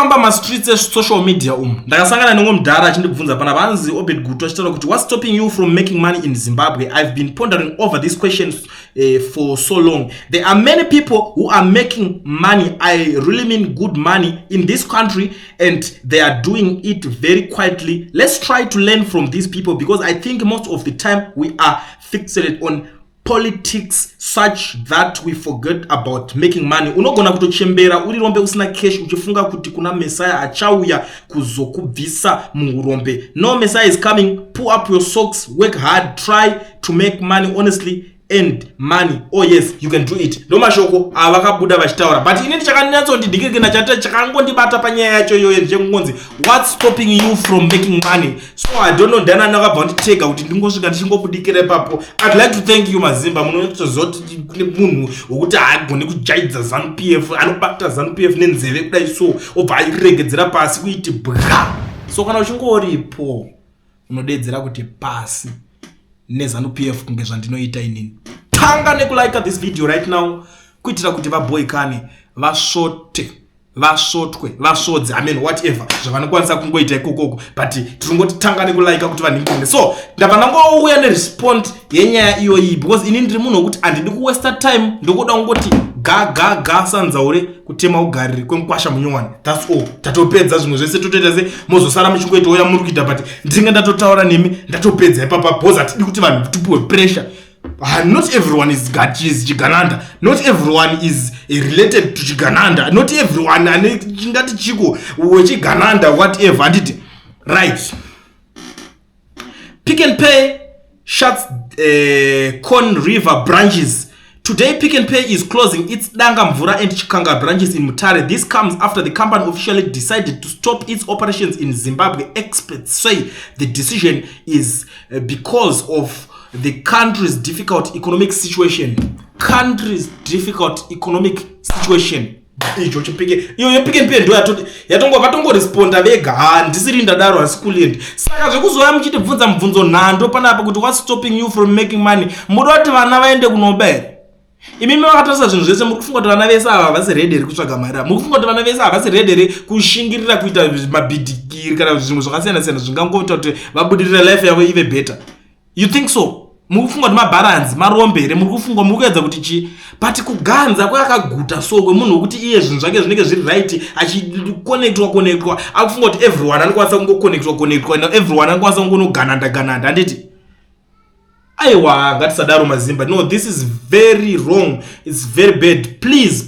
ndakafamba mastreets social media ndakasangana nomudhara achindibvunza pana vanzi Obed Guto achitaura kuti what's stopping you from making money in Zimbabwe? I've been pondering over these questions for so long. There are many people who are making money, I really mean good money in this country, and they are doing it very quietly. Let's try to learn from these people, because I think most of the time we are fixated on politics such that we forget about making money. Unogona kutochembera uri rombe usina cash uchifunga kuti kuna Messiah achauya kuzokubvisa muurombe. No Messiah is coming. Pull up your socks, work hard, try to make money honestly, and money. Oh yes, you can do it. Ndo mashoko avakabuda vachitaura, but inini chakanatso ndidikirikina chata chakangondibata panyaya yacho iyoyo njengonzi what's stopping you from making money. So I don't know ndana nakabva nditeka kuti ndingosvika ndichingobudikira papo. I'd like to thank you Mazimba, munotozoti kune munhu wokuti haagoni kujaidza ZANU-PF, anobata ZANU-PF nenzeve kudai so obva airegedzera pasi kuiti bra. So kana uchingoripo unodedzera kuti pasi neZANU-PF kunge zvandinoita inini. Tanga nekulike this video right now kuitira kuti vaboyikane, vasvote, vasvotwe, vasvodze, I mean whatever zvavanokwanisa kungoita ikokoko, but tiringoti tanga nekulike kuti vaningine. So ndabva ndangouya nerespond yenyaya iyoyi, because inini ndiri munhu wekuti handidi kuwaste time, ndokuda kungoti ga sanzaure kutema ugariri kwemukwasha munyowani. That's all. Tatopedza zvimwe zvese totoita se mozosara muchingoita oya muri kuita, but ndinge ndatotaura nemi ndatopedza ipapa, because hatidi kuti vanhu tipuwe pressure. Not everyone is Chigananda. Not everyone is related to Chigananda. Not everyone ane chingati chiko wechigananda whatever. Anditi right. Pick n Pay shuts Con River branches. Today, Pick n Pay is closing its Dangamvura and Chikanga branches in Mutare. This comes after the company officially decided to stop its operations in Zimbabwe. Experts say the decision is because of the country's difficult economic situation. Icho chipike iyo Pick n Pay ndo yatongo responda vega ndisiri ndadaro asikulendi. Saka zvekuzoya muchitibvunza mubvunzo nhando panapa kuti what's stopping you from making money, mudoti vana vaende kunobera. Imimi vakatarisa zvinhu zvese muri kufunga kuti vana vese ava vasi ready kutsvaga mari, muri kufunga kuti vana vese ava vasi ready kushingirira kuita mabhidhikiri kana zvimwe zvakasiyana siyana zvingangoita kuti vabudirire life yavo ive better. You think so? Muri kufunga kuti mabalance marombere, muri kufunga muri kuedza kuti chi, but kuganza kwakaguta so kwemunhu wekuti iye zvinhu zvake zvinenge zviri right achiconnectwa akufunga kuti everyone anokwanisa kungoconnectwa and everyone anokwanisa kungogananda handiti. Aiwa ngatisadaro Mazimba. No, this is very wrong. It's very bad. Please.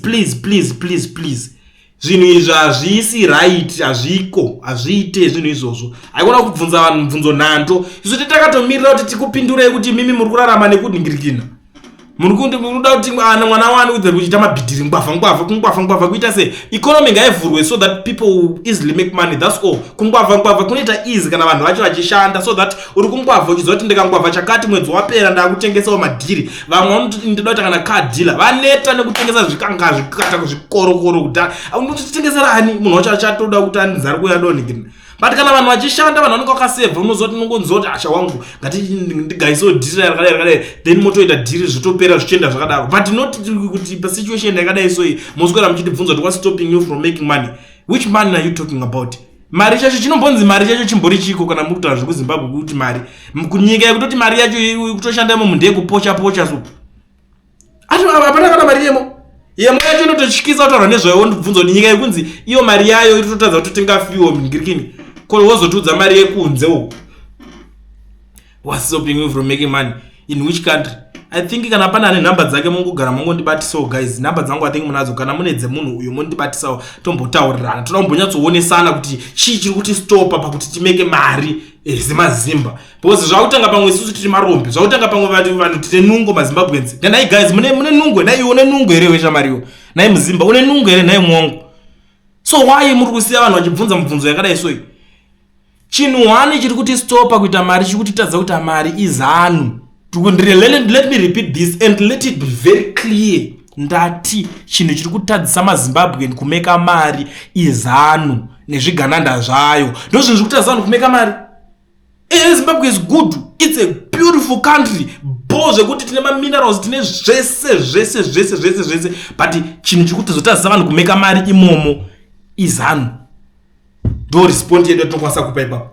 Zvinhu izvi hazvisi right, hazviite zvinhu izvozvo. Haikona kubvunza vanhu mubvunzo nhando. Isu titakamirira kuti tikupindurei kuti mimi muri kurarama nekudingirikina. Munoda kuti mwana wanu udze kuchita mabhidhiri ngwavha kuita se economy ngaivhurwe so that people will easily make money. That's all. Kungwavha kunoita easy kana vanhu vacho vachishanda, so that uri kungwavha uchizoti ndikangwavha chakati mwedzi wapera ndakutengesawo madhiri. Vamwe vanoti ndoda kuti kana car dealer vaneta nekutengesa zvikanga zvikata kuzvikorokoro kuti unotengesera ani munhu wacho achatoda kuti anzari kuya donigina. But kana vanhu vachishanda, vanhu vanenge vakasevha, unozoti unongonzoti asha wangu ngati ndigaiso dhiri rakadai, then motoita dhiri zvitopera zvichienda zvakadaro. But not kuti pa situation yakadai so moswera muchitibvunza kuti what's stopping you from making money. Which money are you talking about? Mari chacho chinombonzi mari chacho chimbori chiko kana muri kutaura zvekuZimbabwe kuti mari kunyika yekutoti mari yacho kutoshandamo munde kupocha so. Hapana kana mari yemo. Yemo yacho inotochikisa kutaura nezvayo ndibvunzo kuti nyika yekunzi iyo mari yayo irikutotadza kuti tenga fuel mungirikini. Ko wozotudza mari yekunze uko. What's stopping you from making money? In which country? I think kana pana ne number dzake mungogara mungondibatisawo guys. Number dzangu I think munadzo, kana mune dzemunhu uyo mondibatisawo tombotaurirana. Tombonyatsowonesana kuti chii chiri kuti stop pakuti timeke mari zeMazimba. Because zvakutanga pamwe isusu tiri marombe. Zvakutanga pamwe vanhu tine nungo maZimbabwenzi. Nai guys mune nungo, nai une nungo here wesha Mario. Nai Mzimba une nungo here nai mwangu. So why muri kusiya vanhu vachibvunza mubvunzo yakadai so? Chinhu wani chiri kuti stopa kuita mari chiri kuti tadza kuti mari izanu. Let me repeat this and let it be very clear. Ndati chinhu chiri kutadzisa maZimbabwe kumeka mari izanu nezvigananda zvayo. Ndo zvinhu zviri kuti zanu kumeka mari. Zimbabwe is good. It's a beautiful country. Boze kuti tine ma minerals tine zvese. But chinhu chiri kuti zotadzisa vanhu kumeka mari imomo izanu. ndo response yedu yatinokwanisa kupa ipapo.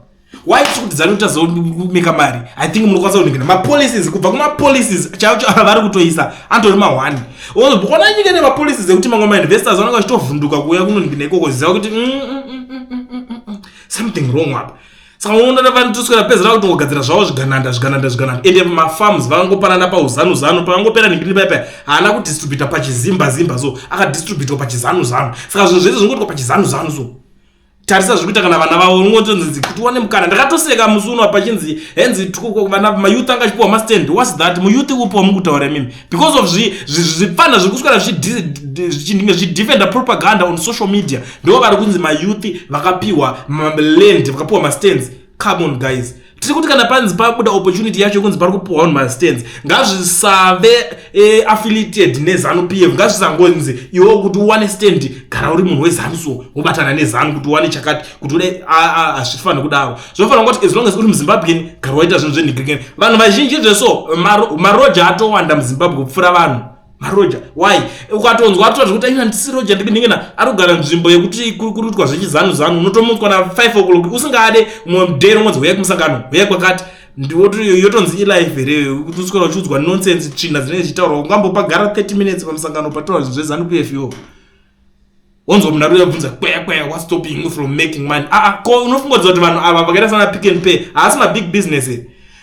Why kuti dzanoita zokumeka mari? I think munokwanisa kuningira mapolicies kubva kumapolicies chaicho vari kutoisa antori ma1. Ona nyika nemapolicies ekuti mamwe mainvestors vanenge vachitovhunduka kuuya kunoningira ikoko ziva kuti something wrong apa. Saka unoona vanhu toswera pezera kutongogadzira zvavo zvigananda ende mafarms vangopanana pauzanu pavangopera ningiri paipai haana kudistributa pachizimba so akadistributwa pachizanu. Saka zvinhu zvese zvingoitwa pachizanu so tarisa zvikuita kana vana vavo ungotonzi kuti uone mukana. Ndakatoseka musi uno pachinzi henzi vana mayouth anga chipiwa mastand. What's that? Muyouth upo mukutaura mimi because of zvipfana zvikuswera zvidefenda propaganda on social media ndo vari kunzi mayouth vakapiwa land vakapiwa mastands. Come on guys, tiri kuti kana panzi pabuda opportunity yacho kunzi pari kupiwa on mastands ngazvisave affiliated neZanu PF. Ngazvisangonzi iwo kuti uwane stand gara uri munhu weZanu so wobatana neZanu kuti uwane chakati kuti ude azvifana kudaro. Zvofanira kuti as long as uri muZimbabwe gara waita zvinhu zvenhigirikeni. Vanhu vazhinji zveso maroja atowanda muZimbabwe kupfura vanhu. Maroja why ukatonzwa atoti kuti ina ndisi roja ndiningena arugara nzvimbo yekuti kurutwa zvechizanu unotomutswa na 5 o'clock usingade mudare mwenzi uya kumusangano uya kwakati ndiwoti yotonzi ilive here kutuswera uchiudzwa nonsense tsvina dzinenge dzichitaurwa ungambopagara 30 minutes pamusangano pataura zvinhu zveZanu PF yo wonzwa munhu ari kubvunza kweya what's stopping you from making money. Ko unofungodza kuti vanhu ava vakaita sana Pick n Pay haasi ma big business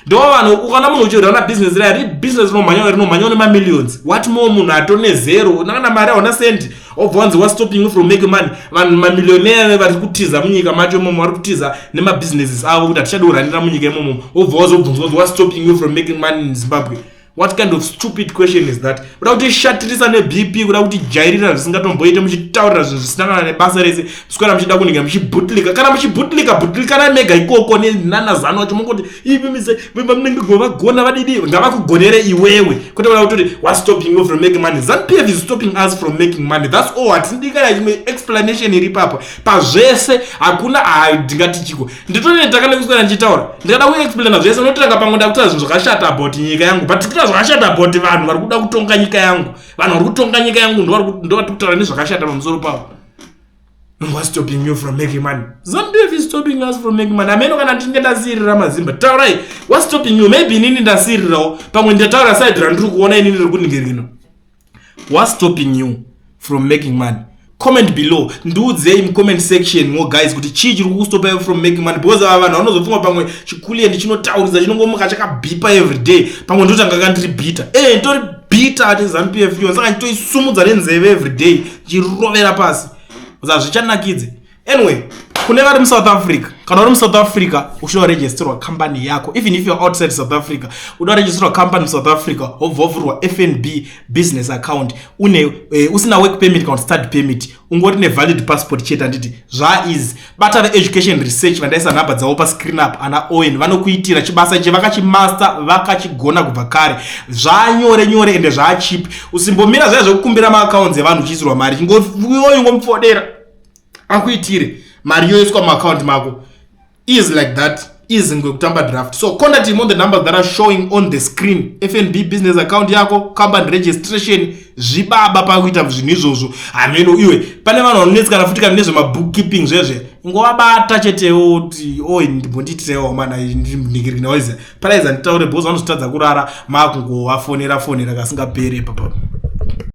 ndo vanhu ukana munhu uchiona business ri business rinomhanya nemamillions. What more munhu atone zero nakana mari hauna sendi obvonzi what's stopping you from making money. Vanhu mamillionaire vari kutiza munyika macho imomo vari kutiza nemabusinesses avo kuti hatichadi kuranira munyika imomo obvonzi what's stopping you from making money in Zimbabwe. What kind of stupid question is that? Kuda kuti shatirisa neBP, kuda kuti jairira zvisingatomboite muchitaurira zvinhu zvisina nebasa rese, muswera muchida kuningira muchibutlika. Kana muchibutlika na mega ikoko nenana zano wacho mungoti ipimise munenge vagona vadidi ngavakugonere iwewe. Kuti kuda kuti what's stopping you from making money? ZANU PF is stopping us from making money. That's all. Hatindikana chimwe explanation iri papa. Pazvese hakuna ndingati chiko. Nditone ndakane kuswera ndichitaura. Ndikada kuexplaina zvese unotanga pamwe ndakutaura zvinhu zvakashata about nyika yangu. Zvakashata about vanhu vari kuda kutonga nyika yangu. Vanhu vari kutonga nyika yangu ndo vari kutaura nezvakashata pamusoro pavo. What's stopping you from making money? ZANU PF is stopping us from making money. Ameno kana ndinge ndasirira mazimba taurai what's stopping you. Maybe inini ndasirirawo pamwe ndataura side randiri kuona inini riri kuningirira. What's stopping you from making money? Comment below. Ndiudzei mu comment section mo guys kuti chii chiri kustopa you from making money because ava vanhu vanozofunga pamwe chikuli endi chinotauriza chinongomuka chakabipa every day pamwe ndotanga kandiri bita ntori bita ati ZANU PF yo saka nditoisumudza nenzeve every day chirovera pasi zvichanakidze. Anyway, kune vari muSouth Africa kana uri muSouth Africa uchida registerwa company yako even if you're outside South Africa uda registerwa company muSouth Africa obvovurwa FNB business account usina work permit kana study permit ungori ne valid passport chete anditi is bata the education research vandaisa nhamba dzavo pa screen up ana Owen vanokuitira chibasa che vakachimaster vakachigona kubva kare zvanyore ende cheap. Usimbomira zvaya zvekukumbira ma accounts evanhu uchisirwa mari ngomufodera akuitire mari yoiswa mu-account mako is like that is ngekutamba draft. So contact him on the numbers that are showing on the screen. FNB business account yako, company registration, zvibaba pakuita zvinhu izvozvo. Ameno iwe pane vanhu vanonetsa futi kana nezve bookkeeping zvezve ngovabata chetewo kuti ndimbonditirewo mana ndiningirikina waiza paraiza nditaure bhozi vanozotadza kurara makungovafonera kasingapere papa.